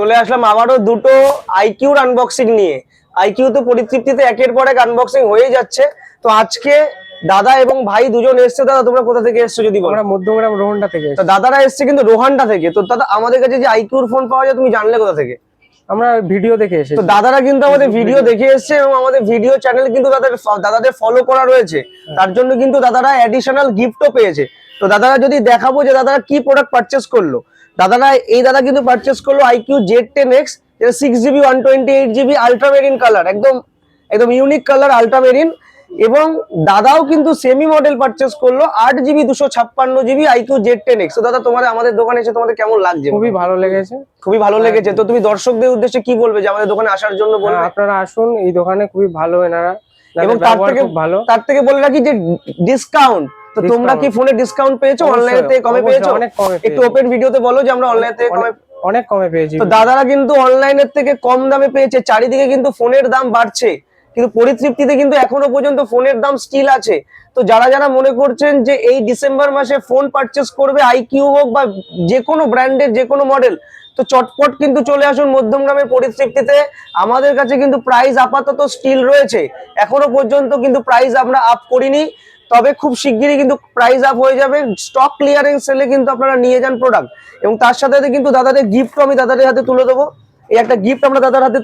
চলে আসলাম আবারও দুটো আইকিউর আনবক্সিং নিয়ে। আইকিউ তো পরিতৃপ্তিতে একের পর এক আনবক্সিং হয়ে যাচ্ছে। তো আজকে দাদা এবং ভাই দুজন এসছে। দাদা তোমরা কোথা থেকে এসছো যদি বলো? আমরা মধ্যমগ্রাম রোহনটা থেকে তো দাদারা এসছে কিন্তু রোহানটা থেকে। তো দাদা আমাদের কাছে যে আইকিউর ফোন পাওয়া যায় তুমি জানলে কোথা থেকে? আমরা ভিডিও দেখে এসেছি। তো দাদারা কিন্তু আমাদের ভিডিও দেখে এসছে এবং আমাদের ভিডিও চ্যানেল কিন্তু দাদাদের ফলো করা রয়েছে। তার জন্য কিন্তু দাদারা অ্যাডিশনাল গিফটও পেয়েছে। তো দাদারা যদি দেখাবো যে দাদারা কি প্রোডাক্ট পারচেস করলো। দাদা কিন্তু পারচেস করলো আইকিউ Z10X, যেটা 6GB 128GB আলট্রামেরিন কালার, একদম একদম ইউনিক কালার আলট্রামেরিন। এবং দাদাও কিন্তু সেমি মডেল পারচেস করলো 8GB 256GB আইকিউ Z10X। তো দাদা আমাদের দোকানে এসে তোমাদের কেমন লাগছে? খুবই ভালো লেগেছে, খুবই ভালো লেগেছে। তো তুমি দর্শকদের উদ্দেশ্যে কি বলবে যে আমাদের দোকানে আসার জন্য বলবে? আপনারা আসুন, এই দোকানে খুবই ভালো এনারা, এবং তার থেকে বলে রাখি যে ডিসকাউন্ট। তো তোমরা কি ফোনে ডিসকাউন্ট পেয়েছো? অনলাইন থেকে কমে পেয়েছো? একটু ওপেন ভিডিওতে বলো যে আমরা অনলাইন থেকে অনেক কমে পেয়েছি। তো দাদারা কিন্তু অনলাইনের থেকে কম দামে পেয়েছে। চারিদিকে কিন্তু ফোনের দাম বাড়ছে, কিন্তু পরিতৃপ্তিতে কিন্তু এখনো পর্যন্ত ফোনের দাম স্টিল আছে। তো যারা মনে করছেন যে এই ডিসেম্বর মাসে ফোন পারচেস করবে, আইকিউ হোক বা যে কোনো ব্র্যান্ডের যে কোনো মডেল, তো চটপট কিন্তু চলে আসুন মধ্যমগ্রামের পরিতৃপ্তিতে। আমাদের কাছে কিন্তু প্রাইস আপাতত স্টিল রয়েছে, এখনো পর্যন্ত কিন্তু প্রাইস আমরা আপ করিনি। তবে খুব শিগগিরই কিন্তু প্রাইস আপ হয়ে যাবে। স্টক ক্লিয়ারেন্স সেলে কিন্তু আপনারা নিয়ে যান প্রোডাক্ট। এবং তার সাথে কিন্তু দাদাদের গিফটও আমি দাদাদের হাতে তুলে দেবো। এই একটা গিফট আমরা দাদার হাতে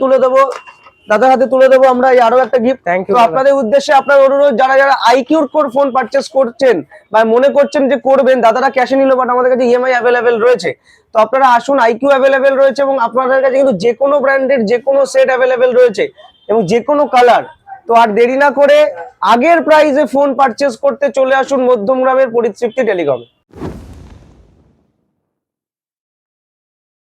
তুলে দেবো আমরা, এই আরো একটা গিফট। তো আপনাদের উদ্দেশ্যে আপনার অনুরোধ, যারা আইকিউর ফোন পারচেস করছেন বা মনে করছেন যে করবেন, দাদারা ক্যাশে নিল, বাট আমাদের কাছে ইএমআই অ্যাভেলেবেল রয়েছে। তো আপনারা আসুন, আইকিউ অ্যাভেলেবেল রয়েছে এবং আপনাদের কাছে কিন্তু যে কোনো ব্র্যান্ডের যে কোনো সেট অ্যাভেলেবেল রয়েছে এবং যে কোনো কালার। তো আর দেরি না করে আগের প্রাইসে ফোন পারচেস করতে চলে আসুন মধ্যমগ্রামের পরিতৃপ্তি টেলিকমে।